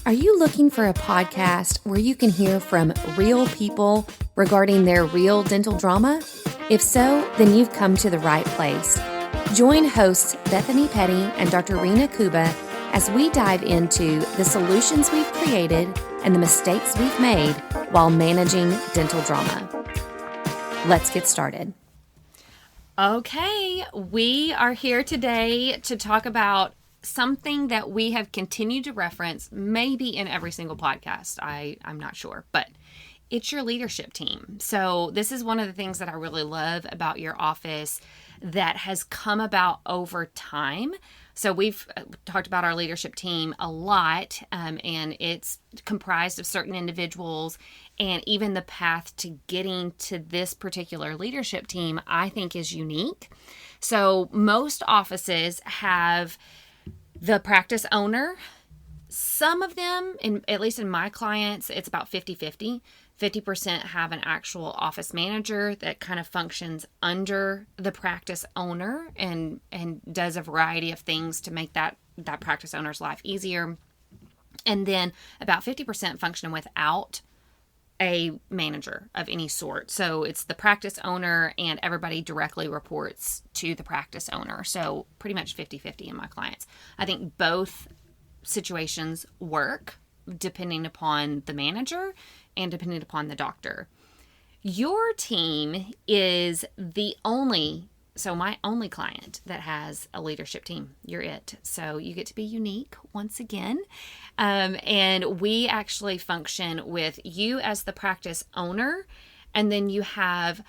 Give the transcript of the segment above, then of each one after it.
Are you looking for a podcast where you can hear from real people regarding their real dental drama? If so, then you've come to the right place. Join hosts Bethany Petty and Dr. Reena Kuba as we dive into the solutions we've created and the mistakes we've made while managing dental drama. Let's get started. Okay, we are here today to talk about something that we have continued to reference maybe in every single podcast. I'm not sure, but it's your leadership team. So this is one of the things that I really love about your office that has come about over time. So we've talked about our leadership team a lot, and it's comprised of certain individuals, and even the path to getting to this particular leadership team, I think, is unique. So most offices have the practice owner. Some of them, at least in my clients, it's about 50-50. 50% have an actual office manager that kind of functions under the practice owner and does a variety of things to make that practice owner's life easier. And then about 50% function without a manager of any sort. So it's the practice owner and everybody directly reports to the practice owner. So pretty much 50-50 in my clients. I think both situations work depending upon the manager and depending upon the doctor. Your team is my only client that has a leadership team. You're it. So you get to be unique once again. And we actually function with you as the practice owner. And then you have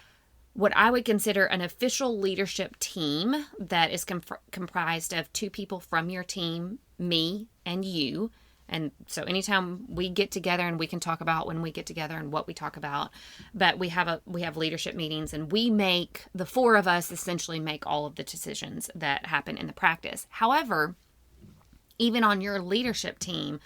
what I would consider an official leadership team that is comprised of two people from your team, me and you. And so anytime we get together, and we can talk about when we get together and what we talk about, but we have leadership meetings, and the four of us essentially make all of the decisions that happen in the practice. However, even on your leadership team,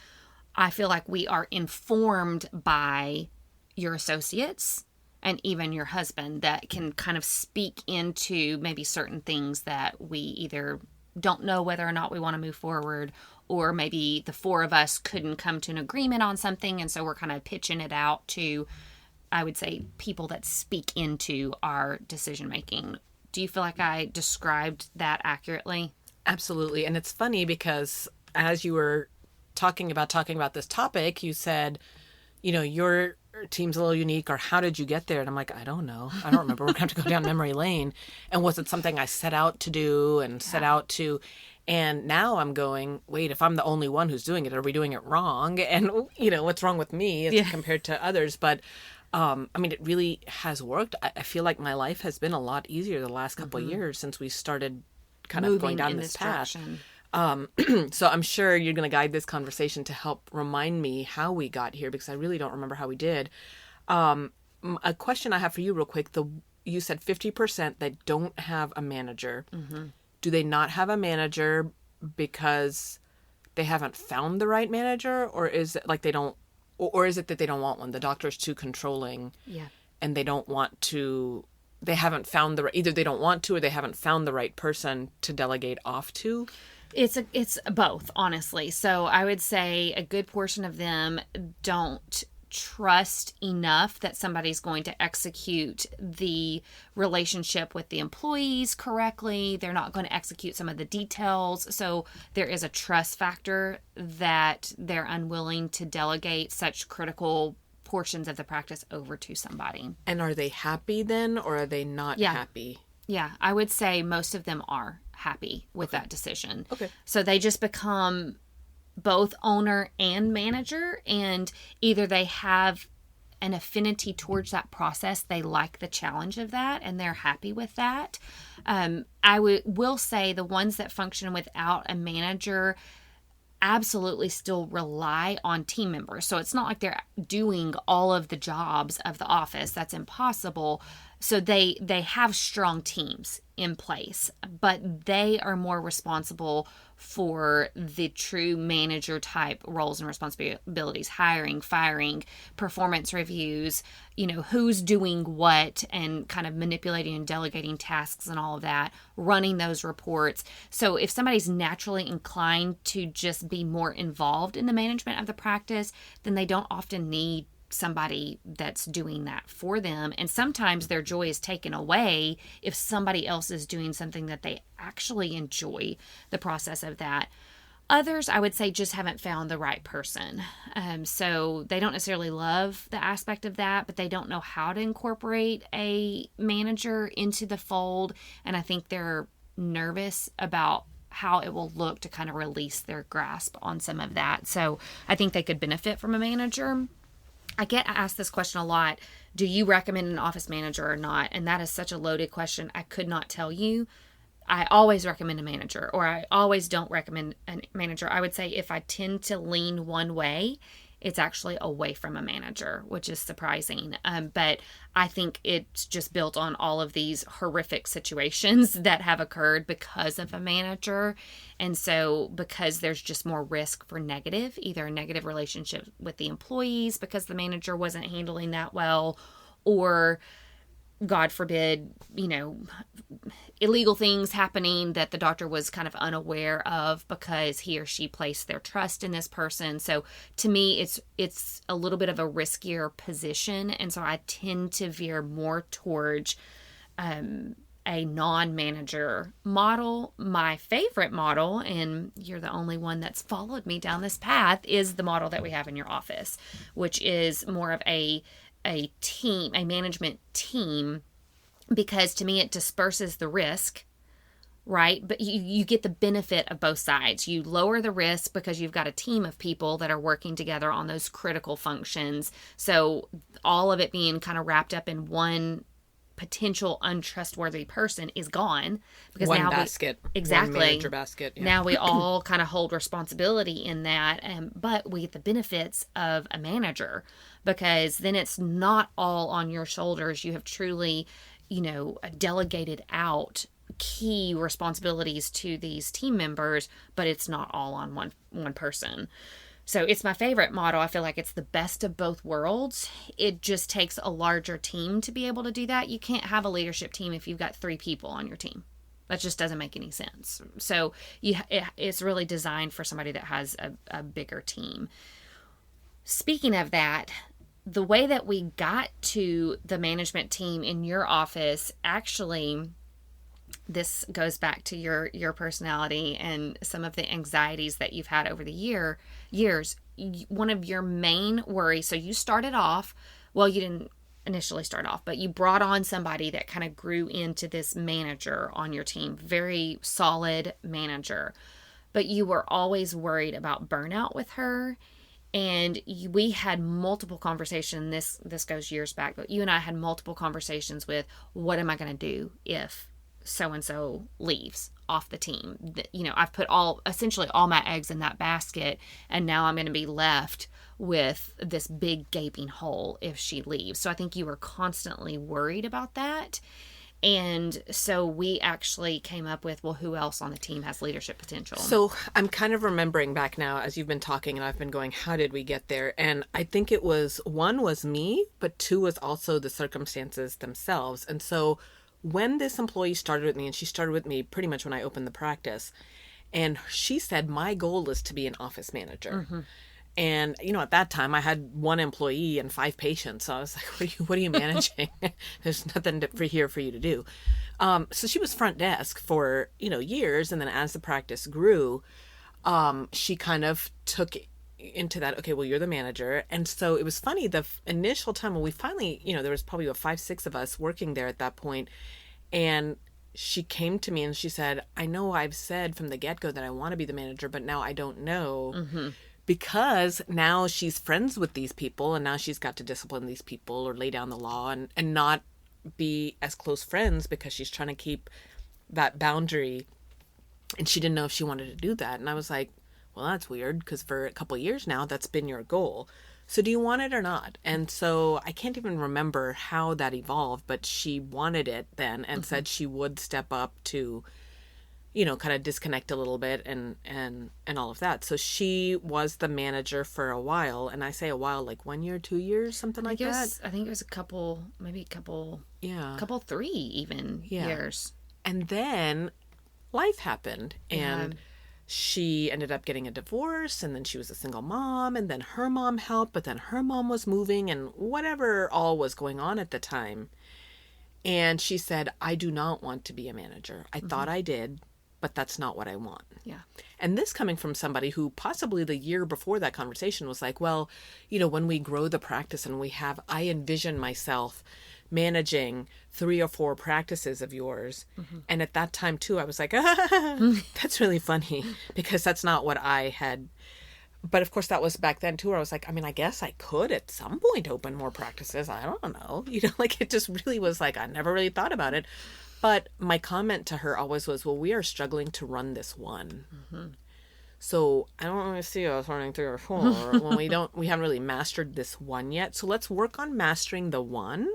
I feel like we are informed by your associates and even your husband that can kind of speak into maybe certain things that we either don't know whether or not we want to move forward, or maybe the four of us couldn't come to an agreement on something, and so we're kind of pitching it out to, I would say, people that speak into our decision making. Do you feel like I described that accurately? Absolutely. And it's funny because as you were talking about this topic, you said, your team's a little unique, or how did you get there? And I'm like, I don't know. I don't remember. We're going to have to go down memory lane. And was it something I set out to do and set out to? And now I'm going, wait, if I'm the only one who's doing it, are we doing it wrong? And, what's wrong with me as compared to others? But, it really has worked. I feel like my life has been a lot easier the last couple of years since we started kind of going down this path. So I'm sure you're going to guide this conversation to help remind me how we got here, because I really don't remember how we did. A question I have for you real quick. You said 50% that don't have a manager. Mm-hmm. Do they not have a manager because they haven't found the right manager, or is it like they don't, or is it that they don't want one? The doctor's too controlling, and they don't want to. They haven't found either they don't want to, or they haven't found the right person to delegate off to. It's both, honestly. So I would say a good portion of them don't trust enough that somebody's going to execute the relationship with the employees correctly. They're not going to execute some of the details. So there is a trust factor that they're unwilling to delegate such critical portions of the practice over to somebody. And are they happy then, or are they not happy? Yeah, I would say most of them are happy with that decision. Okay. So they just become both owner and manager, and either they have an affinity towards that process, they like the challenge of that, and they're happy with that. I will say the ones that function without a manager absolutely still rely on team members. So it's not like they're doing all of the jobs of the office. That's impossible. So they have strong teams in place, but they are more responsible for the true manager type roles and responsibilities, hiring, firing, performance reviews, who's doing what, and kind of manipulating and delegating tasks and all of that, running those reports. So if somebody's naturally inclined to just be more involved in the management of the practice, then they don't often need somebody that's doing that for them. And sometimes their joy is taken away if somebody else is doing something that they actually enjoy the process of that. Others, I would say, just haven't found the right person. So they don't necessarily love the aspect of that, but they don't know how to incorporate a manager into the fold. And I think they're nervous about how it will look to kind of release their grasp on some of that. So I think they could benefit from a manager. I get asked this question a lot. Do you recommend an office manager or not? And that is such a loaded question. I could not tell you. I always recommend a manager, or I always don't recommend a manager. I would say if I tend to lean one way, it's actually away from a manager, which is surprising. But I think it's just built on all of these horrific situations that have occurred because of a manager. And so because there's just more risk for either a negative relationship with the employees because the manager wasn't handling that well, or God forbid, illegal things happening that the doctor was kind of unaware of because he or she placed their trust in this person. So to me, it's a little bit of a riskier position. And so I tend to veer more towards a non-manager model. My favorite model, and you're the only one that's followed me down this path, is the model that we have in your office, which is more of a team, a management team, because to me it disperses the risk, right? But you get the benefit of both sides. You lower the risk because you've got a team of people that are working together on those critical functions. So all of it being kind of wrapped up in one potential untrustworthy person is gone, because one now basket, exactly, one manager basket. Yeah. Now we all kind of hold responsibility in that, but we get the benefits of a manager, because then it's not all on your shoulders. You have truly, delegated out key responsibilities to these team members, but it's not all on one person. So it's my favorite model. I feel like it's the best of both worlds. It just takes a larger team to be able to do that. You can't have a leadership team if you've got 3 people on your team. That just doesn't make any sense. So it's really designed for somebody that has a bigger team. Speaking of that, the way that we got to the management team in your office, actually, this goes back to your personality and some of the anxieties that you've had over the years. One of your main worries, so you started off, well, you didn't initially start off, but you brought on somebody that kind of grew into this manager on your team, very solid manager, but you were always worried about burnout with her. And we had multiple conversations, this goes years back, but you and I had multiple conversations with, what am I going to do if so-and-so leaves off the team? I've put essentially all my eggs in that basket, and now I'm going to be left with this big gaping hole if she leaves. So I think you were constantly worried about that. And so we actually came up with, well, who else on the team has leadership potential? So I'm kind of remembering back now as you've been talking, and I've been going, how did we get there? And I think it was, 1 was me, but 2 was also the circumstances themselves. And so when this employee started with me, and she started with me pretty much when I opened the practice, and she said, my goal is to be an office manager. Mm-hmm. And, at that time I had 1 employee and 5 patients. So I was like, what are you managing? There's nothing here for you to do. So she was front desk for, years. And then as the practice grew, she kind of took into that, okay, well, you're the manager. And so it was funny, the initial time when we finally, there was probably 5-6 of us working there at that point. And she came to me and she said, I know I've said from the get-go that I want to be the manager, but now I don't know. Mm-hmm. Because now she's friends with these people, and now she's got to discipline these people or lay down the law and not be as close friends, because she's trying to keep that boundary. And she didn't know if she wanted to do that. And I was like, well, that's weird, because for a couple of years now, that's been your goal. So do you want it or not? And so I can't even remember how that evolved, but she wanted it then and said she would step up to, you know, kind of disconnect a little bit and all of that. So she was the manager for a while. And I say a while, like 1 year, 2 years, something like that. I think it was a couple, maybe a couple, Yeah. couple, 3 even years. And then life happened and she ended up getting a divorce, and then she was a single mom, and then her mom helped, but then her mom was moving and whatever all was going on at the time. And she said, I do not want to be a manager. I thought I did, but that's not what I want. Yeah. And this coming from somebody who possibly the year before that conversation was like, well, you know, when we grow the practice and I envision myself managing 3 or 4 practices of yours. And at that time too, I was like, that's really funny because that's not what I had. But of course that was back then too, where I was like, I mean, I guess I could at some point open more practices. I don't know. You know, like it just really was like, I never really thought about it. But my comment to her always was, well, we are struggling to run this one. So I don't really see us running 3 or 4 when we haven't really mastered this one yet. So let's work on mastering the one.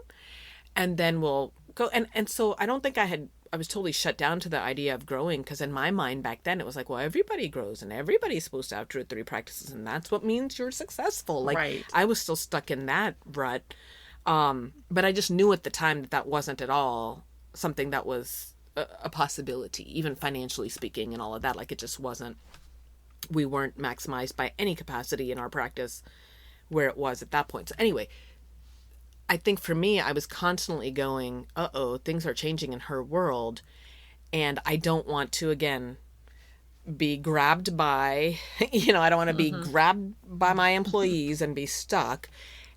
And then we'll go. And so I don't think I was totally shut down to the idea of growing, because in my mind back then it was like, well, everybody grows and everybody's supposed to have 2 or 3 practices and that's what means you're successful. Like I was still stuck in that rut. But I just knew at the time that wasn't at all something that was a possibility, even financially speaking and all of that. Like it just wasn't, we weren't maximized by any capacity in our practice where it was at that point. So anyway, I think for me, I was constantly going, things are changing in her world. And I don't want to, again, be grabbed by, you know, I don't want to be grabbed by my employees and be stuck.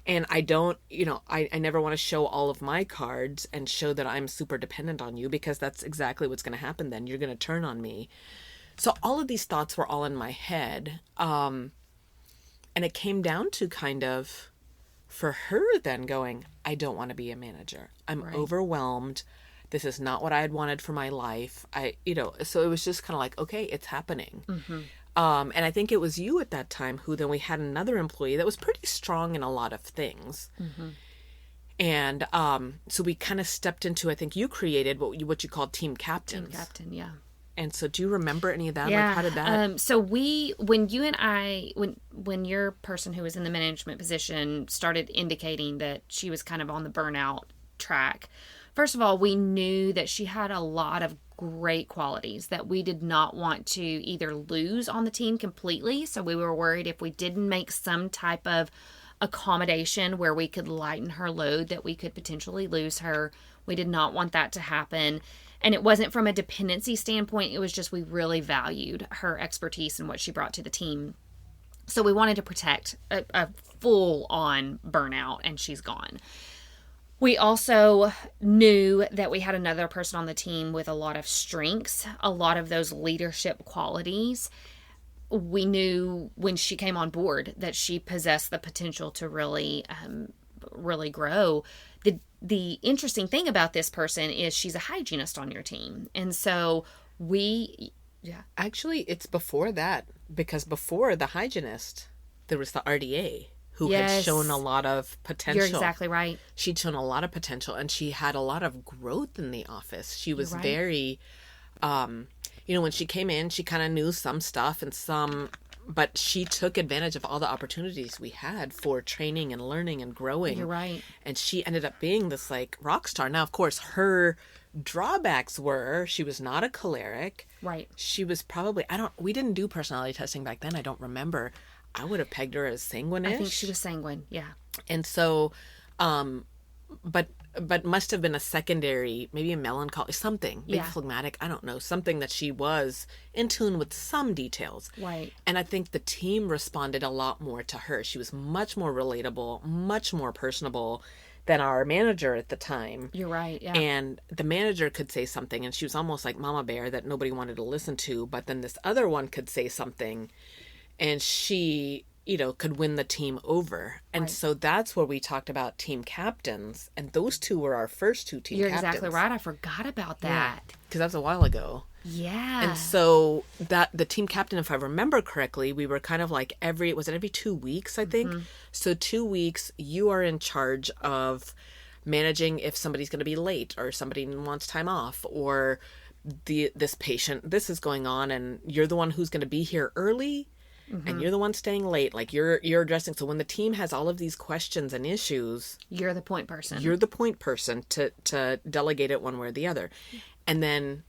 And I don't, you know, I never want to show all of my cards and show that I'm super dependent on you, because that's exactly what's going to happen then. You're going to turn on me. So all of these thoughts were all in my head. And it came down to kind of, for her then going, I don't want to be a manager. I'm overwhelmed. This is not what I had wanted for my life. So it was just kind of like, okay, it's happening. And I think it was you at that time who then we had another employee that was pretty strong in a lot of things. And so we kind of stepped into, I think you created what you called team captains. Team captain, yeah. And so do you remember any of that? Yeah. Like, how did that? So when your person who was in the management position started indicating that she was kind of on the burnout track, first of all, we knew that she had a lot of great qualities that we did not want to either lose on the team completely. So we were worried if we didn't make some type of accommodation where we could lighten her load, that we could potentially lose her. We did not want that to happen. And it wasn't from a dependency standpoint. It was just we really valued her expertise and what she brought to the team. So we wanted to protect a full-on burnout, and she's gone. We also knew that we had another person on the team with a lot of strengths, a lot of those leadership qualities. We knew when she came on board that she possessed the potential to really grow. The interesting thing about this person is she's a hygienist on your team. And so Actually, it's before that, because before the hygienist, there was the RDA who had shown a lot of potential. You're exactly right. She'd shown a lot of potential, and she had a lot of growth in the office. She was very, when she came in, she kind of knew some stuff but she took advantage of all the opportunities we had for training and learning and growing. You're right. And she ended up being this like rock star. Now, of course, her drawbacks were she was not a choleric. Right. She was probably, we didn't do personality testing back then. I don't remember. I would have pegged her as sanguine-ish. I think she was sanguine. Yeah. And so, but must have been a secondary, maybe a melancholy, something, maybe phlegmatic, I don't know, something that she was in tune with some details. Right. And I think the team responded a lot more to her. She was much more relatable, much more personable than our manager at the time. You're right, yeah. And the manager could say something, and she was almost like Mama Bear that nobody wanted to listen to, but then this other one could say something, and she could win the team over. And Right. so that's where we talked about team captains. And those two were our first two team You're captains. exactly right. I forgot about that. Because that was a while ago. Yeah. And so that the team captain, if I remember correctly, we were kind of like every 2 weeks, I think. So 2 weeks, you are in charge of managing if somebody's going to be late or somebody wants time off or this patient, this is going on, and you're the one who's going to be here early and you're the one staying late. Like you're addressing. So when the team has all of these questions and issues, You're the point person. you're the point person to delegate it one way or the other. And then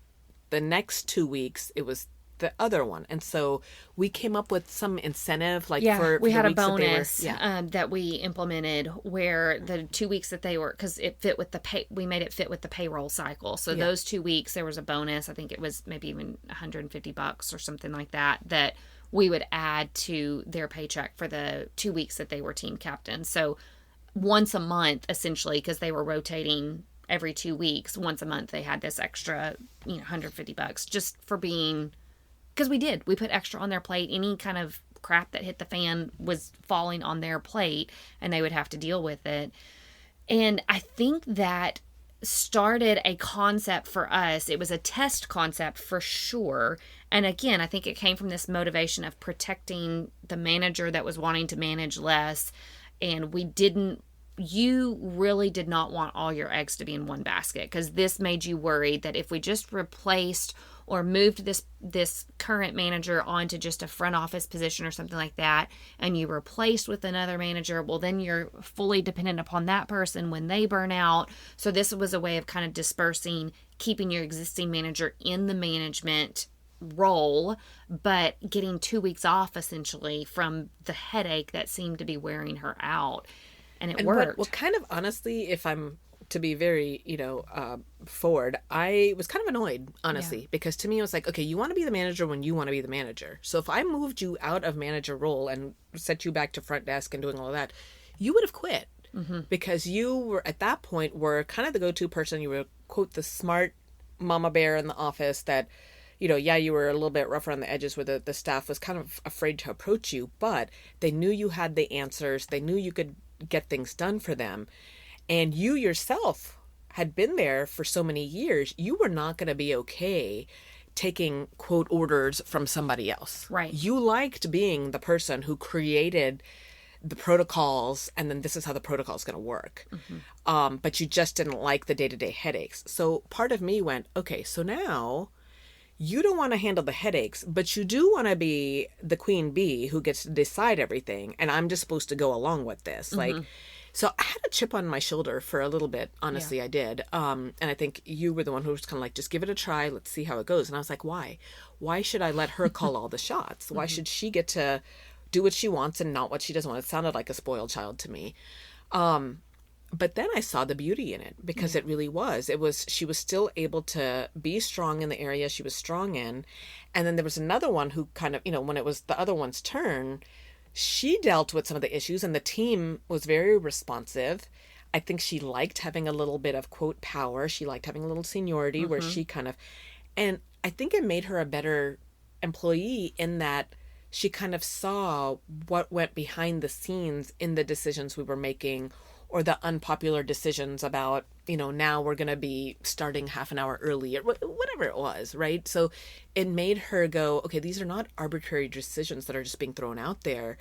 the next 2 weeks, it was the other one. And so we came up with some incentive, like for we the had a weeks that they were- bonus that we implemented where the 2 weeks that they were, because it fit with we made it fit with the payroll cycle. So those 2 weeks there was a bonus. I think it was maybe even $150 or something like that we would add to their paycheck for the 2 weeks that they were team captains. So once a month, essentially, because they were rotating every 2 weeks, once a month they had this extra, $150 just for being, because we put extra on their plate. Any kind of crap that hit the fan was falling on their plate and they would have to deal with it. And I think that started a concept for us. It was a test concept for sure. And again, I think it came from this motivation of protecting the manager that was wanting to manage less. And you really did not want all your eggs to be in one basket, because this made you worried that if we just replaced or moved this current manager onto just a front office position or something like that, and you replaced with another manager, well, then you're fully dependent upon that person when they burn out. So this was a way of kind of dispersing, keeping your existing manager in the management role, but getting 2 weeks off essentially from the headache that seemed to be wearing her out. And it worked. What kind of, honestly, if I'm to be very, forward, I was kind of annoyed, honestly, because to me it was like, okay, you want to be the manager when you want to be the manager. So if I moved you out of manager role and set you back to front desk and doing all of that, you would have quit. Because you were, at that point, were kind of the go-to person. You were, quote, the smart mama bear in the office that, you were a little bit rougher on the edges where the staff was kind of afraid to approach you, but they knew you had the answers. They knew you could get things done for them. And you yourself had been there for so many years. You were not going to be okay taking, quote, orders from somebody else. Right. You liked being the person who created the protocols, and then this is how the protocol is going to work. But you just didn't like the day-to-day headaches. So part of me went, okay, so now you don't want to handle the headaches, but you do want to be the queen bee who gets to decide everything. And I'm just supposed to go along with this. So I had a chip on my shoulder for a little bit. Honestly, I did. And I think you were the one who was kind of like, just give it a try. Let's see how it goes. And I was like, why? Why should I let her call all the shots? Why should she get to do what she wants and not what she doesn't want? It sounded like a spoiled child to me. But then I saw the beauty in it, because it really was. She was still able to be strong in the area she was strong in. And then there was another one who kind of, when it was the other one's turn, she dealt with some of the issues and the team was very responsive. I think she liked having a little bit of, quote, power. She liked having a little seniority where she kind of, and I think it made her a better employee in that she kind of saw what went behind the scenes in the decisions we were making, or the unpopular decisions about, now we're going to be starting half an hour early, or whatever it was, right? So it made her go, okay, these are not arbitrary decisions that are just being thrown out there.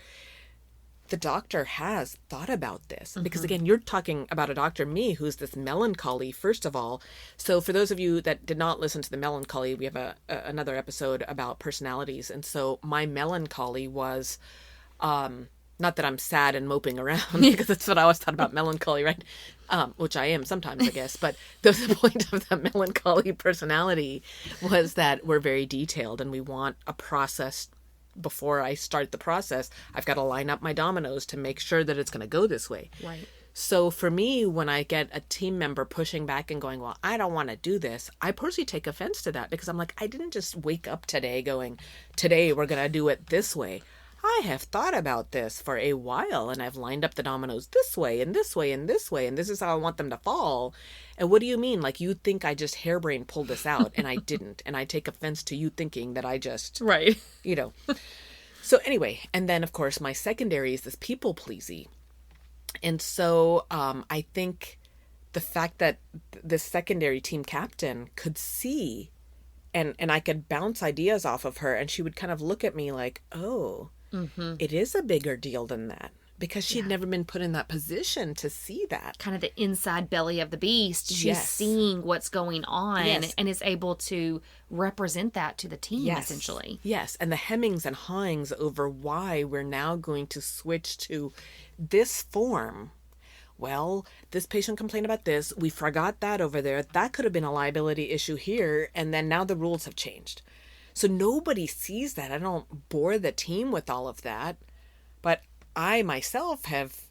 The doctor has thought about this. Because again, you're talking about a doctor, me, who's this melancholy, first of all. So for those of you that did not listen to the melancholy, we have another episode about personalities. And so my melancholy was, not that I'm sad and moping around, because that's what I always thought about melancholy, right? Which I am sometimes, I guess. But the point of the melancholy personality was that we're very detailed and we want a process. Before I start the process, I've got to line up my dominoes to make sure that it's going to go this way. Right. So for me, when I get a team member pushing back and going, well, I don't want to do this, I personally take offense to that, because I'm like, I didn't just wake up today going, today we're going to do it this way. I have thought about this for a while, and I've lined up the dominoes this way and this way and this way, and this is how I want them to fall. And what do you mean? Like, you think I just harebrained pulled this out, and I didn't. And I take offense to you thinking that I just, Right. So anyway, and then of course my secondary is this people pleasy. And so I think the fact that the secondary team captain could see and I could bounce ideas off of her, and she would kind of look at me like, oh, it is a bigger deal than that, because she'd never been put in that position to see that. Kind of the inside belly of the beast. She's seeing what's going on and is able to represent that to the team, essentially. Yes, and the hemmings and hawings over why we're now going to switch to this form. Well, this patient complained about this. We forgot that over there. That could have been a liability issue here. And then now the rules have changed. So nobody sees that. I don't bore the team with all of that. But I myself have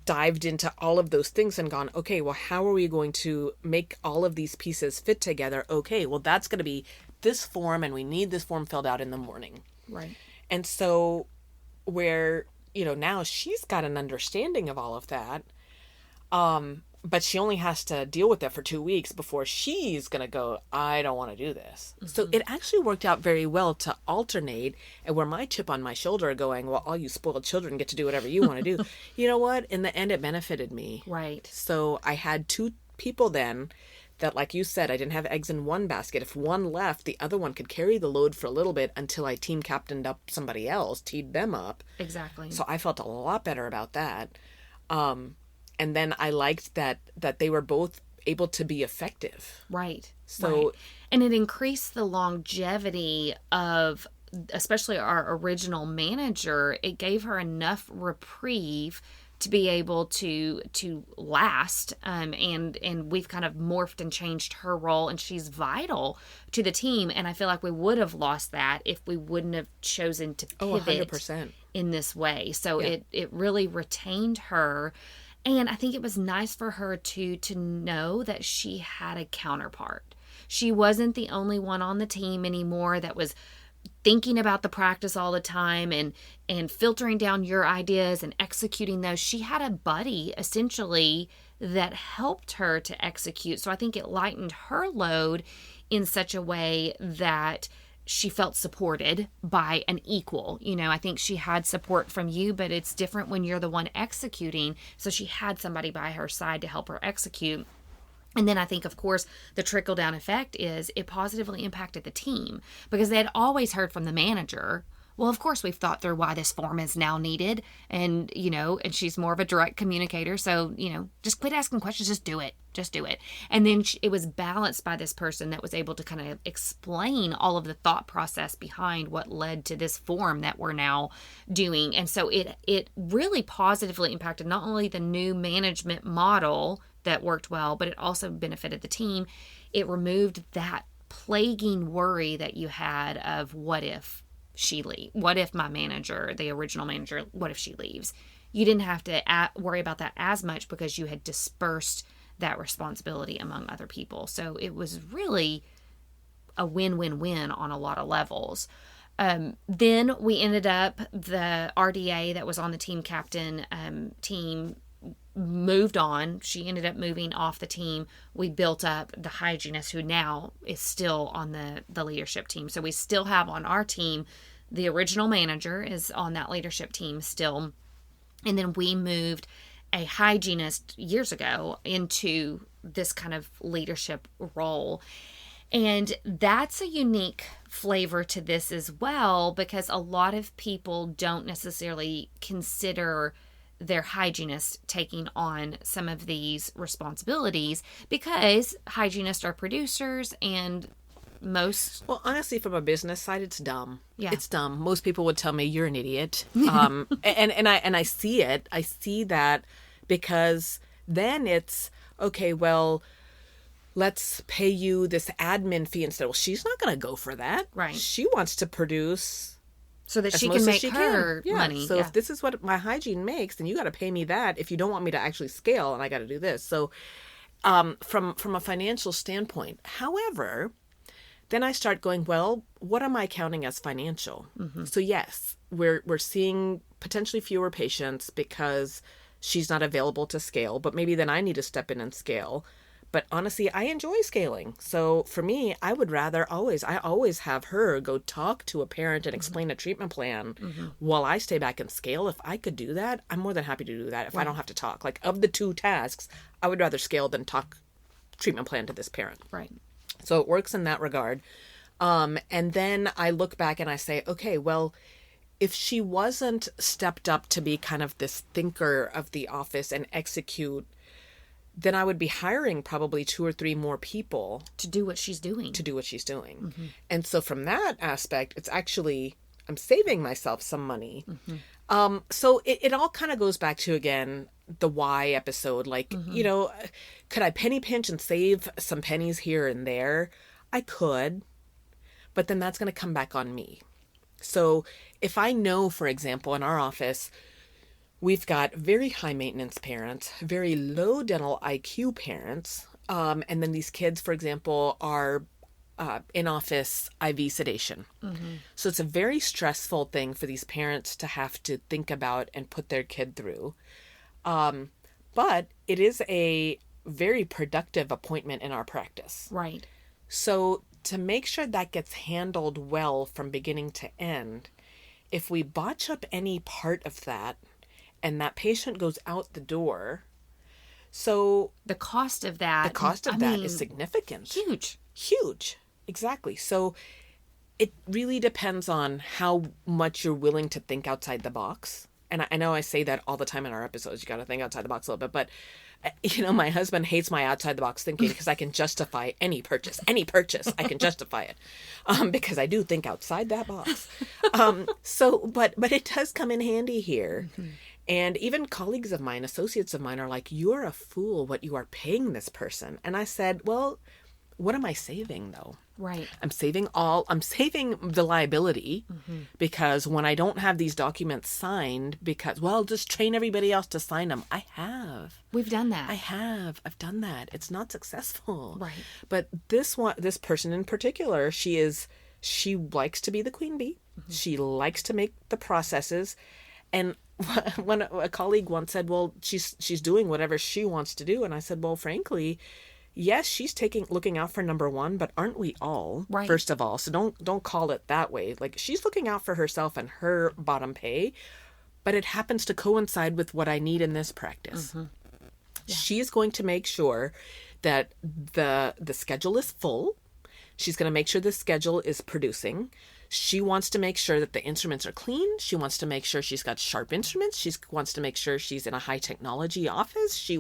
dived into all of those things and gone, okay, well, how are we going to make all of these pieces fit together? Okay, well, that's going to be this form, and we need this form filled out in the morning. Right. And so where, now she's got an understanding of all of that. But she only has to deal with that for 2 weeks before she's going to go, I don't want to do this. So it actually worked out very well to alternate, and where my chip on my shoulder going, well, all you spoiled children get to do whatever you want to do. You know what? In the end, it benefited me. Right. So I had 2 people then that, like you said, I didn't have eggs in one basket. If one left, the other one could carry the load for a little bit until I team captained up somebody else, teed them up. Exactly. So I felt a lot better about that. And then I liked that they were both able to be effective. Right. So, right. And it increased the longevity of, especially our original manager. It gave her enough reprieve to be able to last. And we've kind of morphed and changed her role, and she's vital to the team. And I feel like we would have lost that if we wouldn't have chosen to pivot 100%. in this way. So it really retained her. And I think it was nice for her to know that she had a counterpart. She wasn't the only one on the team anymore that was thinking about the practice all the time and filtering down your ideas and executing those. She had a buddy, essentially, that helped her to execute. So I think it lightened her load in such a way that she felt supported by an equal. I think she had support from you, but it's different when you're the one executing. So she had somebody by her side to help her execute. And then I think, of course, the trickle-down effect is it positively impacted the team, because they had always heard from the manager, well, of course, we've thought through why this form is now needed. And, and she's more of a direct communicator. So, just quit asking questions. Just do it. Just do it. And then it was balanced by this person that was able to kind of explain all of the thought process behind what led to this form that we're now doing. And so it really positively impacted not only the new management model that worked well, but it also benefited the team. It removed that plaguing worry that you had of what if my manager, the original manager, what if she leaves? You didn't have to worry about that as much because you had dispersed that responsibility among other people. So it was really a win-win-win on a lot of levels. Then we ended up, the RDA that was on the team captain team moved on. She ended up moving off the team. We built up the hygienist, who now is still on the leadership team. So we still have on our team, the original manager is on that leadership team still. And then we moved a hygienist years ago into this kind of leadership role. And that's a unique flavor to this as well, because a lot of people don't necessarily consider their hygienists taking on some of these responsibilities, because hygienists are producers, and well, honestly, from a business side, it's dumb. Yeah. It's dumb. Most people would tell me you're an idiot. And I see it. I see that, because then it's okay, well, let's pay you this admin fee instead. Well, she's not going to go for that. Right. She wants to produce so that she can make her money. So if this is what my hygiene makes, then you got to pay me that if you don't want me to actually scale, and I got to do this. So from a financial standpoint, however, then I start going, well, what am I counting as financial? Mm-hmm. So yes, we're seeing potentially fewer patients because she's not available to scale, but maybe then I need to step in and scale. But honestly, I enjoy scaling. So for me, I always have her go talk to a parent and explain a treatment plan while I stay back and scale. If I could do that, I'm more than happy to do that if I don't have to talk. Like, of the two tasks, I would rather scale than talk treatment plan to this parent. Right. So it works in that regard. And then I look back and I say, okay, well, if she wasn't stepped up to be kind of this thinker of the office and execute, then I would be hiring probably 2 or 3 more people To do what she's doing. And so from that aspect, it's actually, I'm saving myself some money. So it all kind of goes back to, again, the why episode. Like, you know, could I penny pinch and save some pennies here and there? I could, but then that's going to come back on me. So if I know, for example, in our office, we've got very high maintenance parents, very low dental IQ parents, and then these kids, for example, are in office IV sedation. So it's a very stressful thing for these parents to have to think about and put their kid through. But it is a very productive appointment in our practice. Right. So to make sure that gets handled well from beginning to end, if we botch up any part of that and that patient goes out the door, so The cost of that. Is significant. Huge. Exactly. So it really depends on how much you're willing to think outside the box. And I know I say that all the time in our episodes, you got to think outside the box a little bit, but you know, my husband hates my outside the box thinking because I can justify any purchase, I can justify it, because I do think outside that box. But it does come in handy here. And even colleagues of mine, associates of mine, are like, you're a fool what you are paying this person. And I said, well, what am I saving though? Right. I'm saving the liability, because when I don't have these documents signed, just train everybody else to sign them. We've done that. I've done that. It's not successful. Right. But this person in particular, she likes to be the queen bee. She likes to make the processes. And when a colleague once said, well, she's doing whatever she wants to do. And I said, well, frankly, yes, she's looking out for number one, but aren't we all? Right. First of all, so don't call it that way. Like, she's looking out for herself and her bottom pay, but it happens to coincide with what I need in this practice. Yeah. She's going to make sure that the schedule is full. She's going to make sure the schedule is producing. She wants to make sure that the instruments are clean. She wants to make sure she's got sharp instruments. She wants to make sure she's in a high technology office. She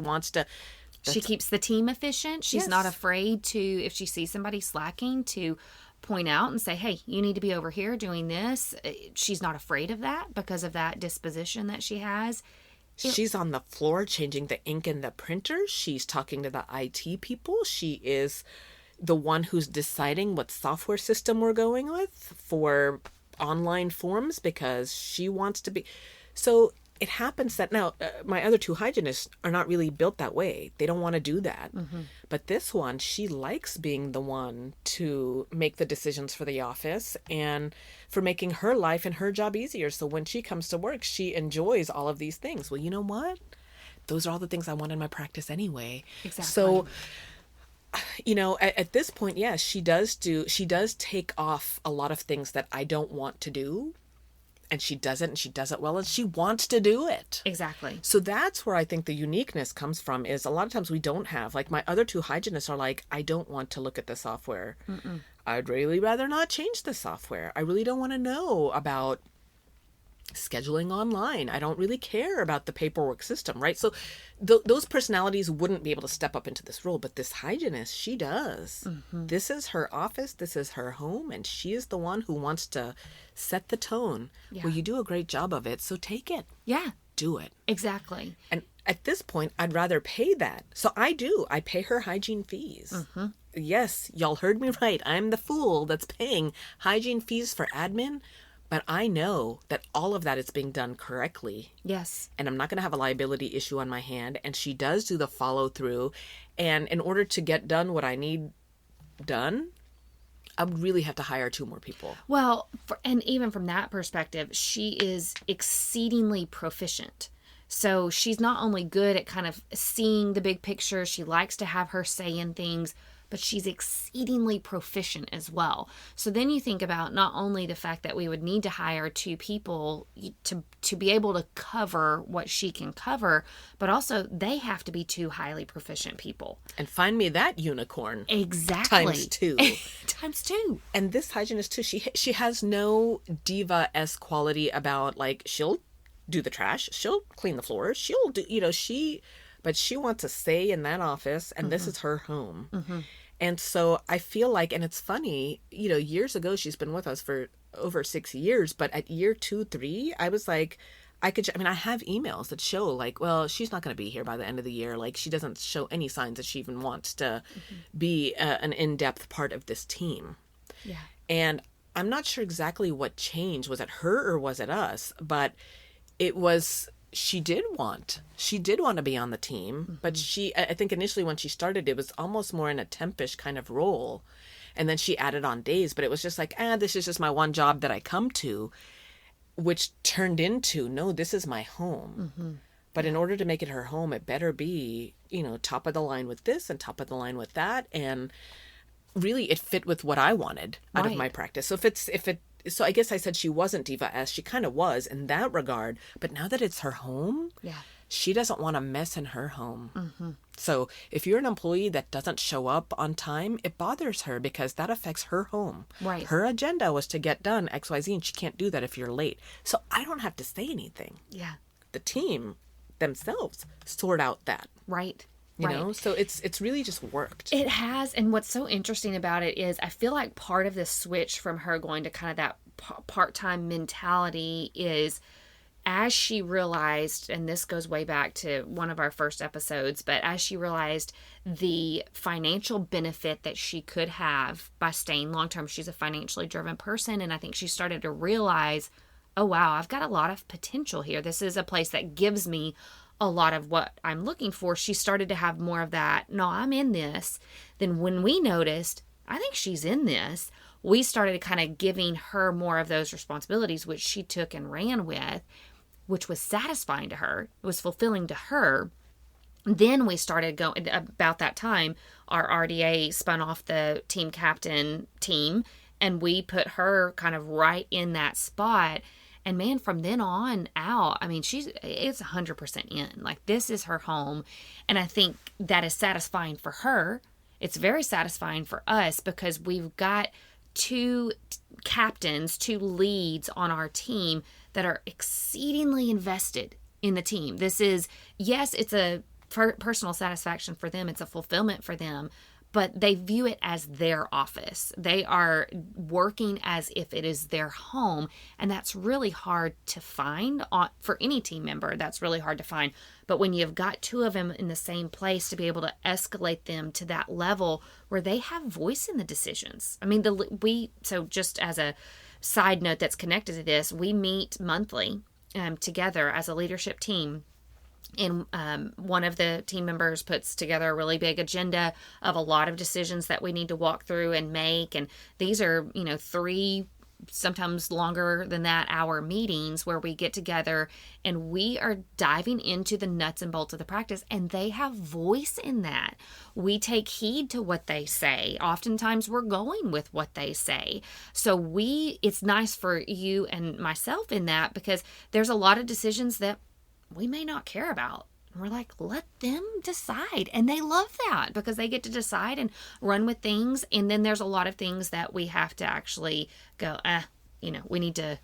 keeps the team efficient. She's not afraid to, if she sees somebody slacking, to point out and say, hey, you need to be over here doing this. She's not afraid of that because of that disposition that she has. She's on the floor changing the ink in the printer. She's talking to the IT people. She is the one who's deciding what software system we're going with for online forms, because she wants to be. So it happens that now my other 2 hygienists are not really built that way. They don't want to do that. But this one, she likes being the one to make the decisions for the office and for making her life and her job easier. So when she comes to work, she enjoys all of these things. Well, you know what? Those are all the things I want in my practice anyway. Exactly. So, you know, at this point, yes, she does take off a lot of things that I don't want to do. And she does it, and she does it well, and she wants to do it. Exactly. So that's where I think the uniqueness comes from, is a lot of times we don't have, like, my other 2 hygienists are like, I don't want to look at the software. I'd really rather not change the software. I really don't want to know about scheduling online. I don't really care about the paperwork system, right? So those personalities wouldn't be able to step up into this role, but this hygienist, she does. This is her office, this is her home, and she is the one who wants to set the tone. Well, you do a great job of it, so take it. Yeah. Do it. Exactly. And at this point, I'd rather pay that. So I pay her hygiene fees. Yes, y'all heard me right. I'm the fool that's paying hygiene fees for admin. But I know that all of that is being done correctly. Yes. And I'm not going to have a liability issue on my hand. And she does do the follow through. And in order to get done what I need done, I would really have to hire 2 more people. Well, and even from that perspective, she is exceedingly proficient. So she's not only good at kind of seeing the big picture, she likes to have her say in things, but she's exceedingly proficient as well. So then you think about not only the fact that we would need to hire 2 people to be able to cover what she can cover, but also they have to be 2 highly proficient people. And find me that unicorn. Exactly. Times 2. Times 2. And this hygienist too, she has no diva-esque quality about, like, she'll do the trash, she'll clean the floors, she'll do, but she wants a say in that office, and this is her home. Mm-hmm. And so I feel like, and it's funny, years ago, she's been with us for over 6 years, but at year 2, 3, I was like, I have emails that show, like, well, she's not going to be here by the end of the year. Like, she doesn't show any signs that she even wants to be an in-depth part of this team. Yeah. And I'm not sure exactly what changed. Was it her or was it us? But it was... She did want to be on the team, but I think initially when she started, it was almost more in a tempish kind of role. And then she added on days, but it was just like, this is just my one job that I come to, which turned into, no, this is my home. Mm-hmm. But in order to make it her home, it better be, top of the line with this and top of the line with that. And really it fit with what I wanted out of my practice. So I guess I said she wasn't diva-esque. She kind of was in that regard. But now that it's her home, she doesn't want to mess in her home. Mm-hmm. So if you're an employee that doesn't show up on time, it bothers her because that affects her home. Right. Her agenda was to get done X, Y, Z, and she can't do that if you're late. So I don't have to say anything. Yeah. The team themselves sort out that. Right. You know, so it's really just worked. It has, and what's so interesting about it is I feel like part of the switch from her going to kind of that part-time mentality is as she realized, and this goes way back to one of our first episodes, but as she realized the financial benefit that she could have by staying long-term, she's a financially driven person, and I think she started to realize, oh wow, I've got a lot of potential here. This is a place that gives me a lot of what I'm looking for. She started to have more of that, no, I'm in this. Then when we noticed, I think she's in this, we started kind of giving her more of those responsibilities, which she took and ran with, which was satisfying to her. It was fulfilling to her. Then we started going, about that time, our RDA spun off the team captain team, and we put her kind of right in that spot. And man, from then on out, I mean, it's 100% in. Like, this is her home. And I think that is satisfying for her. It's very satisfying for us because we've got 2 captains, 2 leads on our team that are exceedingly invested in the team. This is, yes, it's a personal satisfaction for them. It's a fulfillment for them. But they view it as their office. They are working as if it is their home. And that's really hard to find for any team member. That's really hard to find. But when you've got 2 of them in the same place, to be able to escalate them to that level where they have voice in the decisions. I mean, so just as a side note that's connected to this, we meet monthly together as a leadership team. And one of the team members puts together a really big agenda of a lot of decisions that we need to walk through and make. And these are, 3, sometimes longer than that, hour meetings where we get together and we are diving into the nuts and bolts of the practice, and they have voice in that. We take heed to what they say. Oftentimes we're going with what they say. So it's nice for you and myself in that, because there's a lot of decisions that we may not care about. We're like, let them decide. And they love that because they get to decide and run with things. And then there's a lot of things that we have to actually go, we need to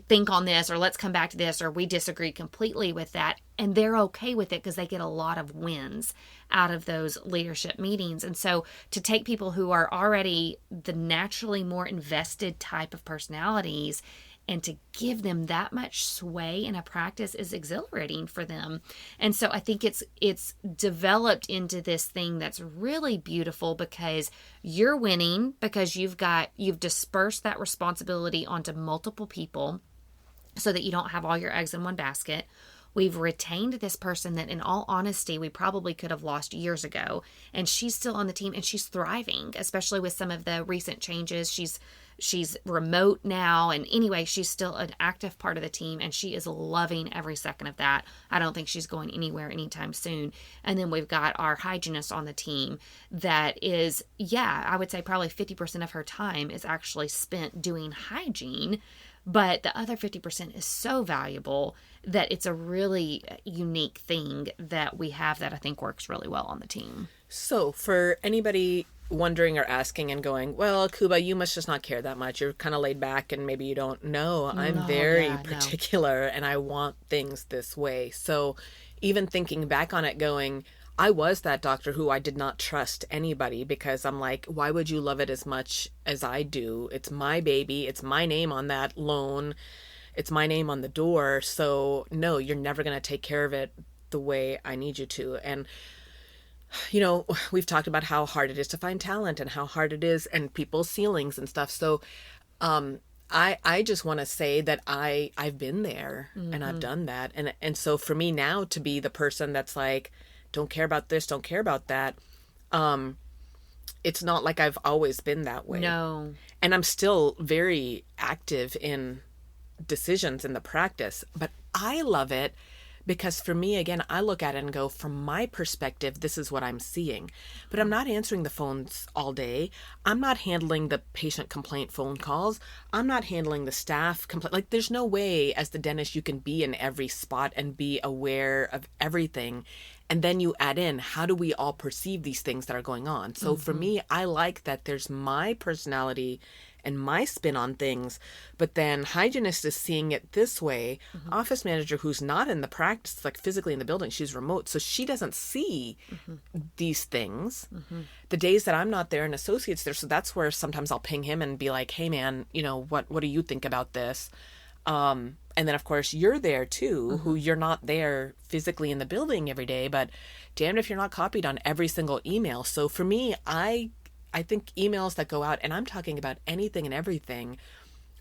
think on this, or let's come back to this, or we disagree completely with that. And they're okay with it because they get a lot of wins out of those leadership meetings. And so to take people who are already the naturally more invested type of personalities and to give them that much sway in a practice is exhilarating for them. And so I think it's developed into this thing that's really beautiful, because you're winning because you've dispersed that responsibility onto multiple people so that you don't have all your eggs in one basket. we've retained this person that in all honesty, we probably could have lost years ago. And she's still on the team and she's thriving, especially with some of the recent changes. She's remote now. And anyway, she's still an active part of the team and she is loving every second of that. I don't think she's going anywhere anytime soon. And then we've got our hygienist on the team that is, I would say probably 50% of her time is actually spent doing hygiene. But the other 50% is so valuable that it's a really unique thing that we have that I think works really well on the team. So for anybody wondering or asking and going, well, Kuba, you must just not care that much. You're kind of laid back and maybe you don't know. I'm very particular and I want things this way. So even thinking back on it going, I was that doctor who I did not trust anybody because I'm like, why would you love it as much as I do? It's my baby. It's my name on that loan. It's my name on the door. So no, you're never going to take care of it the way I need you to. And, you know, we've talked about how hard it is to find talent and how hard it is and people's ceilings and stuff. So, I just want to say that I've been there and I've done that. And so for me now to be the person that's like, don't care about this, don't care about that. It's not like I've always been that way. No. And I'm still very active in decisions in the practice, but I love it because for me, again, I look at it and go, from my perspective, this is what I'm seeing. But I'm not answering the phones all day. I'm not handling the patient complaint phone calls. I'm not handling the staff complaint. Like, there's no way as the dentist you can be in every spot and be aware of everything. And then you add in, how do we all perceive these things that are going on? So for me, I like that there's my personality and my spin on things, but then hygienist is seeing it this way. Office manager who's not in the practice, like physically in the building, she's remote, so she doesn't see these things. The days that I'm not there and associates there, so that's where sometimes I'll ping him and be like, hey man, you know, what do you think about this? And then of course you're there too, who you're not there physically in the building every day, but damn if you're not copied on every single email. So for me, I think emails that go out, and I'm talking about anything and everything,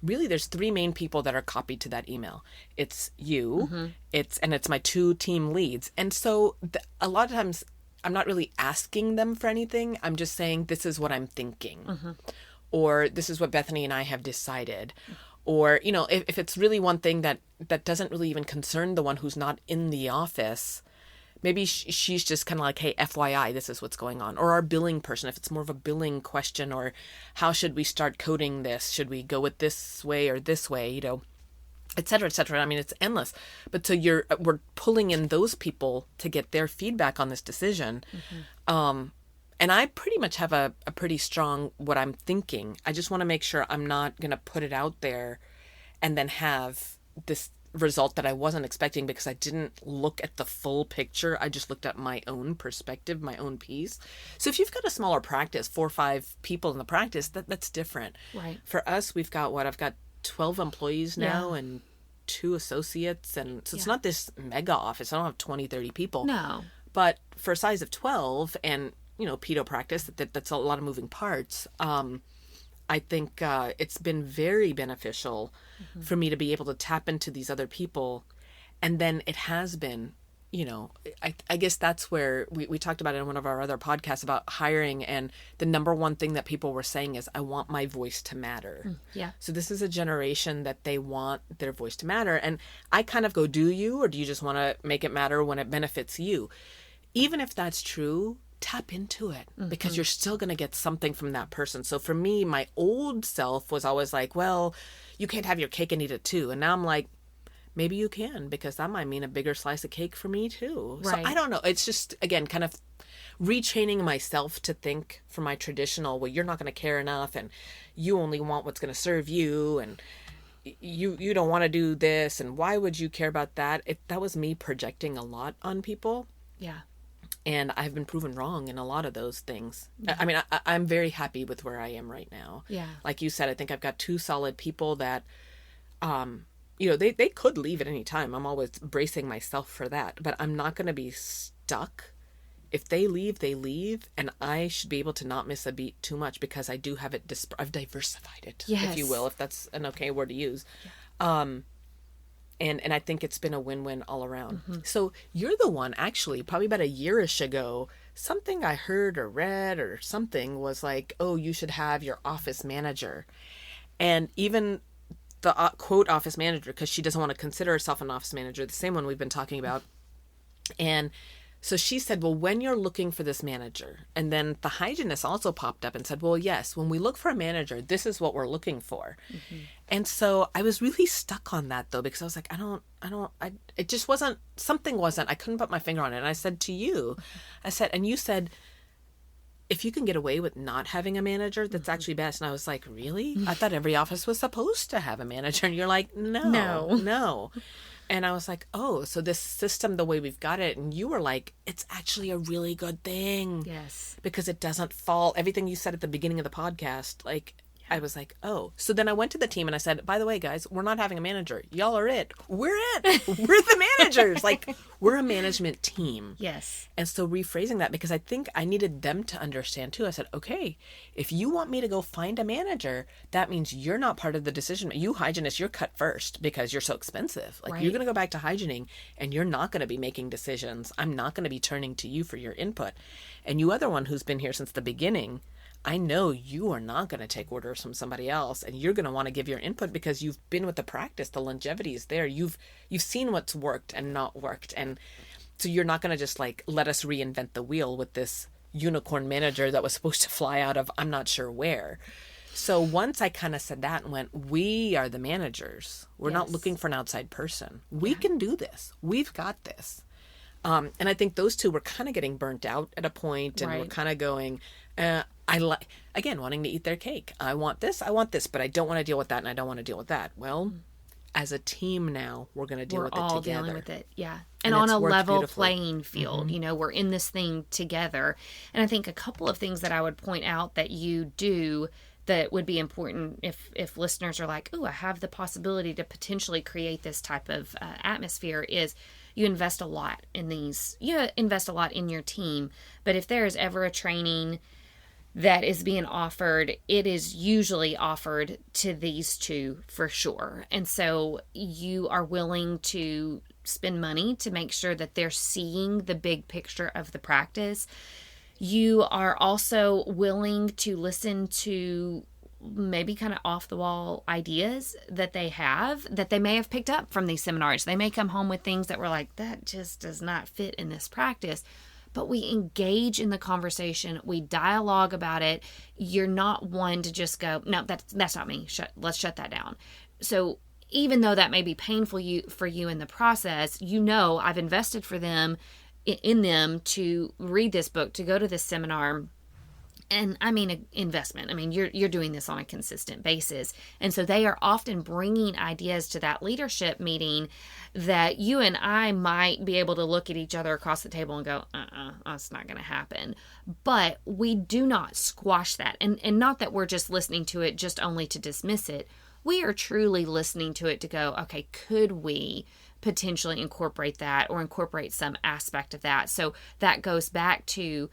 really there's three main people that are copied to that email. It's you, it's my two team leads. And so a lot of times I'm not really asking them for anything. I'm just saying, this is what I'm thinking, or this is what Bethany and I have decided. Or, you know, if it's really one thing that doesn't really even concern the one who's not in the office, maybe she's just kind of like, hey, FYI, this is what's going on. Or our billing person, if it's more of a billing question, or how should we start coding this? Should we go with this way or this way, you know, et cetera, et cetera. I mean, it's endless. But so we're pulling in those people to get their feedback on this decision. And I pretty much have a pretty strong what I'm thinking. I just want to make sure I'm not going to put it out there and then have this result that I wasn't expecting because I didn't look at the full picture. I just looked at my own perspective, my own piece. So if you've got a smaller practice, 4 or 5 people in the practice, that's different. Right. For us, we've got I've got 12 employees now and 2 associates. And so it's not this mega office. I don't have 20, 30 people. No. But for a size of 12 and, you know, pedo practice, that's a lot of moving parts. I think it's been very beneficial for me to be able to tap into these other people. And then it has been, you know, I guess that's where we talked about it in one of our other podcasts about hiring. And the number one thing that people were saying is, I want my voice to matter. Yeah. So this is a generation that they want their voice to matter. And I kind of go, do you, or do you just want to make it matter when it benefits you? Even if that's true, tap into it because you're still going to get something from that person. So for me, my old self was always like, well, you can't have your cake and eat it too. And now I'm like, maybe you can, because that might mean a bigger slice of cake for me too. Right. So I don't know. It's just, again, kind of retraining myself to think from my traditional, well, you're not going to care enough and you only want what's going to serve you and you don't want to do this. And why would you care about that? That was me projecting a lot on people. Yeah. And I've been proven wrong in a lot of those things. I mean, I'm very happy with where I am right now. Yeah. Like you said, I think I've got 2 solid people that, you know, they could leave at any time. I'm always bracing myself for that. But I'm not going to be stuck. If they leave, they leave. And I should be able to not miss a beat too much because I do have it, I've diversified it, if you will, if that's an okay word to use. Yeah. And I think it's been a win-win all around. So you're the one, actually, probably about a year-ish ago, something I heard or read or something was like, oh, you should have your office manager. And even the quote office manager, because she doesn't want to consider herself an office manager, the same one we've been talking about. And so she said, well, when you're looking for this manager, and then the hygienist also popped up and said, well, yes, when we look for a manager, this is what we're looking for. And so I was really stuck on that, though, because I was like, it just wasn't, I couldn't put my finger on it. And I said to you, and you said, if you can get away with not having a manager, that's actually best. And I was like, really? I thought every office was supposed to have a manager. And you're like, no. And I was like, oh, so this system, the way we've got it. And you were like, it's actually a really good thing. Yes. Because it doesn't fall. Everything you said at the beginning of the podcast, like, I was like, oh. So then I went to the team and I said, by the way, guys, we're not having a manager. Y'all are it. We're it. We're the managers. Like, we're a management team. Yes. And so rephrasing that, because I think I needed them to understand too. I said, okay, if you want me to go find a manager, that means you're not part of the decision. You hygienists, you're cut first because you're so expensive. Like, you're going to go back to hygiening and you're not going to be making decisions. I'm not going to be turning to you for your input. And you other one who's been here since the beginning, I know you are not going to take orders from somebody else, and you're going to want to give your input because you've been with the practice. The longevity is there. You've seen what's worked and not worked. And so you're not going to just like let us reinvent the wheel with this unicorn manager that was supposed to fly out of I'm not sure where. So once I kind of said that and went, we are the managers. We're not looking for an outside person. We can do this. We've got this. And I think those two were kind of getting burnt out at a point, and we're kind of going, I like, again, wanting to eat their cake. I want this, but I don't want to deal with that, and I don't want to deal with that. Well, as a team now, we're going to deal with it together. We're all dealing with it, yeah. And on a level playing field, you know, we're in this thing together. And I think a couple of things that I would point out that you do that would be important if listeners are like, oh, I have the possibility to potentially create this type of atmosphere is you invest a lot in these. You invest a lot in your team. But if there is ever a training that is being offered, it is usually offered to these two for sure. And so you are willing to spend money to make sure that they're seeing the big picture of the practice. You are also willing to listen to maybe kind of off the wall ideas that they have that they may have picked up from these seminars. They may come home with things that were like, that just does not fit in this practice. But we engage in the conversation. We dialogue about it. You're not one to just go, no, that's not me. Let's shut that down. So even though that may be painful for you in the process, you know I've invested for them in them to read this book, to go to this seminar. And I mean, investment. I mean, you're doing this on a consistent basis. And so they are often bringing ideas to that leadership meeting that you and I might be able to look at each other across the table and go, that's not going to happen. But we do not squash that. And not that we're just listening to it just only to dismiss it. We are truly listening to it to go, okay, could we potentially incorporate that or incorporate some aspect of that? So that goes back to,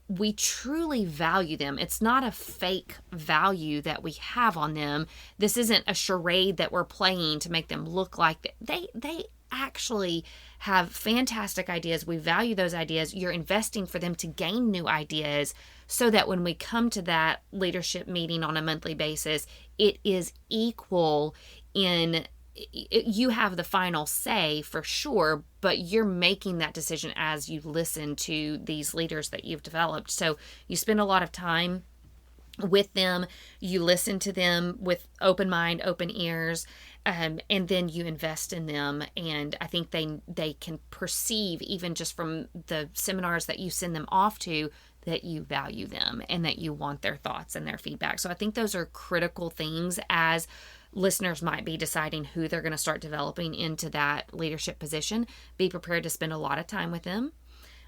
we truly value them. It's not a fake value that we have on them. This isn't a charade that we're playing to make them look like they actually have fantastic ideas. We value those ideas. You're investing for them to gain new ideas so that when we come to that leadership meeting on a monthly basis, it is equal in, you have the final say for sure, but you're making that decision as you listen to these leaders that you've developed. So you spend a lot of time with them, you listen to them with open mind, open ears, and then you invest in them. And I think they can perceive, even just from the seminars that you send them off to, that you value them and that you want their thoughts and their feedback. So I think those are critical things as listeners might be deciding who they're going to start developing into that leadership position. Be prepared to spend a lot of time with them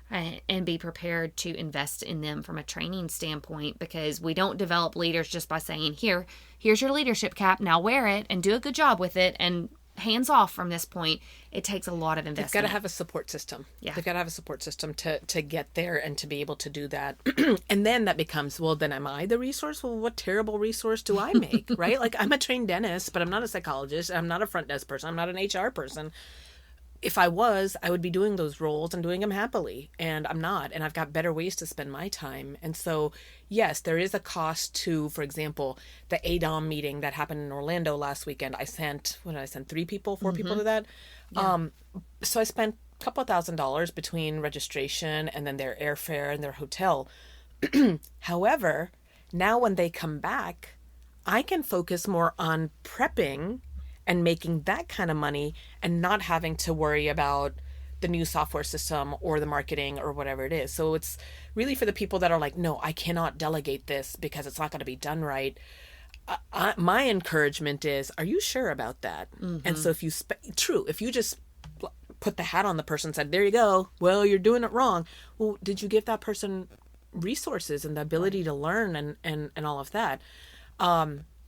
and be prepared to invest in them from a training standpoint, because we don't develop leaders just by saying, here's your leadership cap, now wear it and do a good job with it and hands off from this point, it takes a lot of investment. They've got to have a support system. Yeah. They've got to have a support system to get there and to be able to do that. And then that becomes, well, then am I the resource? Well, what terrible resource do I make, right? Like, I'm a trained dentist, but I'm not a psychologist. I'm not a front desk person. I'm not an HR person. If I was, I would be doing those roles and doing them happily. And I'm not. And I've got better ways to spend my time. And so, yes, there is a cost to, for example, the ADOM meeting that happened in Orlando last weekend. I sent, what did I send? 3 people, 4 people to that. Yeah. So I spent a couple $1,000s between registration and then their airfare and their hotel. However, now when they come back, I can focus more on prepping and making that kind of money and not having to worry about the new software system or the marketing or whatever it is. So it's really for the people that are like, no, I cannot delegate this because it's not going to be done right. My encouragement is, are you sure about that? Mm-hmm. And so if you, if you just put the hat on the person and said, there you go, well, you're doing it wrong. Well, did you give that person resources and the ability to learn and all of that?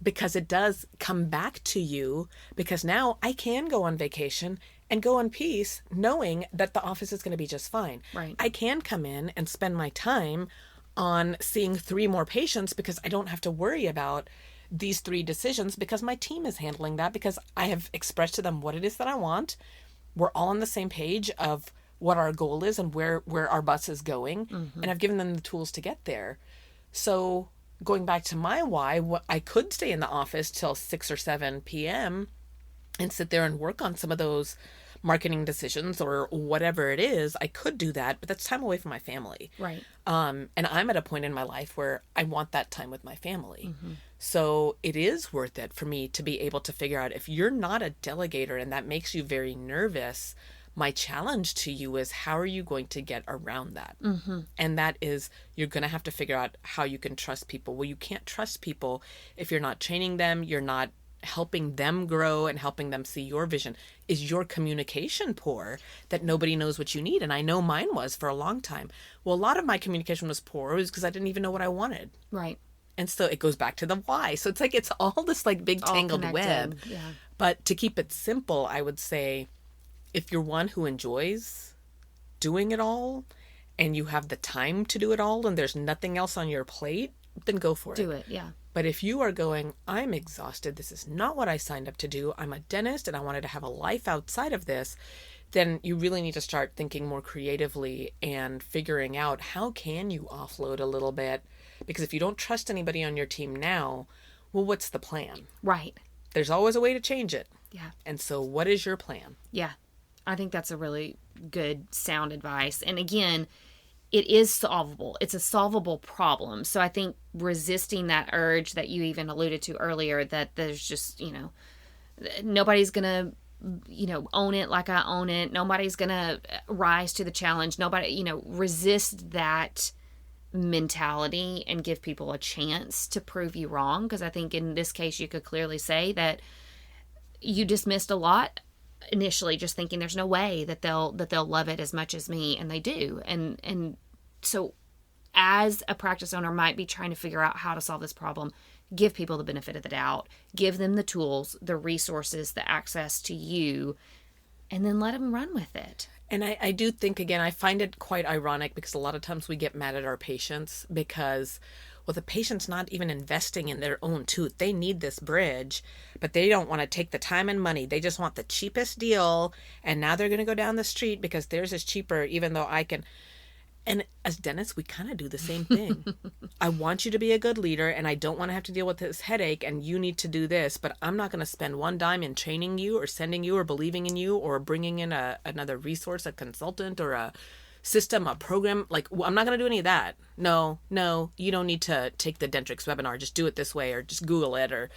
Because it does come back to you, because now I can go on vacation and go in peace knowing that the office is going to be just fine. Right. I can come in and spend my time on seeing 3 more patients because I don't have to worry about these 3 decisions because my team is handling that, because I have expressed to them what it is that I want. We're all on the same page of what our goal is and where our bus is going. Mm-hmm. And I've given them the tools to get there. So going back to my why, I could stay in the office till 6 or 7 p.m. and sit there and work on some of those marketing decisions or whatever it is. I could do that, but that's time away from my family. Right. And I'm at a point in my life where I want that time with my family. Mm-hmm. So it is worth it for me to be able to figure out, if you're not a delegator and that makes you very nervous, my challenge to you is, how are you going to get around that? Mm-hmm. And that is, you're going to have to figure out how you can trust people. Well, you can't trust people if you're not training them, you're not helping them grow and helping them see your vision. Is your communication poor that nobody knows what you need? And I know mine was for a long time. Well, a lot of my communication was poor. It was because I didn't even know what I wanted. Right. And so it goes back to the why. So it's like, it's all this like big tangled web. Yeah. But to keep it simple, I would say, if you're one who enjoys doing it all and you have the time to do it all and there's nothing else on your plate, then go for it. Do it, yeah. But if you are going, I'm exhausted, this is not what I signed up to do, I'm a dentist and I wanted to have a life outside of this, then you really need to start thinking more creatively and figuring out, how can you offload a little bit? Because if you don't trust anybody on your team now, well, what's the plan? Right. There's always a way to change it. Yeah. And so what is your plan? Yeah. I think that's a really good, sound advice. And again, it is solvable. It's a solvable problem. So I think resisting that urge that you even alluded to earlier, that there's just, nobody's going to, own it like I own it. Nobody's going to rise to the challenge. Nobody, resist that mentality and give people a chance to prove you wrong. Because I think in this case, you could clearly say that you dismissed a lot initially, just thinking there's no way that they'll love it as much as me, and they do. And so as a practice owner might be trying to figure out how to solve this problem, give people the benefit of the doubt, give them the tools, the resources, the access to you, and then let them run with it. And I do think, again, I find it quite ironic because a lot of times we get mad at our patients because, well, the patient's not even investing in their own tooth. They need this bridge, but they don't want to take the time and money. They just want the cheapest deal. And now they're going to go down the street because theirs is cheaper, even though I can. And as dentists, we kind of do the same thing. I want you to be a good leader, and I don't want to have to deal with this headache, and you need to do this, but I'm not going to spend one dime in training you or sending you or believing in you or bringing in another resource, a consultant or a system, a program. Like, I'm not going to do any of that. No, you don't need to take the Dentrix webinar. Just do it this way, or just Google it. Or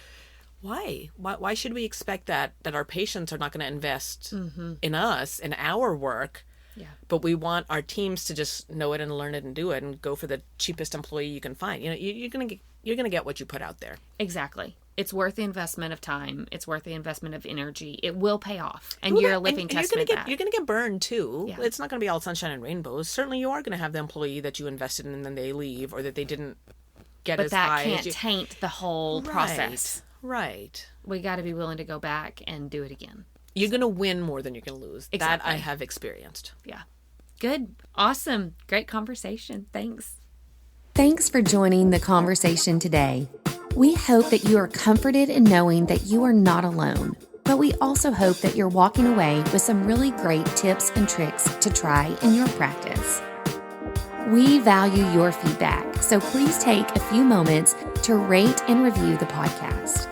why should we expect that our patients are not going to invest in us, in our work? Yeah. But we want our teams to just know it and learn it and do it and go for the cheapest employee you can find. You're going to get what you put out there. Exactly. It's worth the investment of time. It's worth the investment of energy. It will pay off. And you're a living testament of that. You're going to get burned too. Yeah. It's not going to be all sunshine and rainbows. Certainly you are going to have the employee that you invested in and then they leave, or that they didn't get as high. But that can't taint the whole process. Right. We got to be willing to go back and do it again. You're going to win more than you're going to lose. Exactly. That I have experienced. Yeah. Good. Awesome. Great conversation. Thanks. Thanks for joining the conversation today. We hope that you are comforted in knowing that you are not alone, but we also hope that you're walking away with some really great tips and tricks to try in your practice. We value your feedback, so please take a few moments to rate and review the podcast.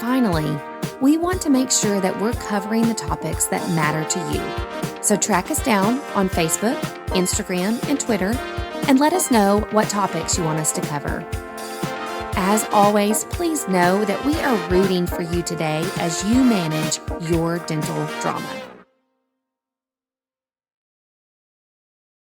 Finally, we want to make sure that we're covering the topics that matter to you. So track us down on Facebook, Instagram, and Twitter, and let us know what topics you want us to cover. As always, please know that we are rooting for you today as you manage your dental drama.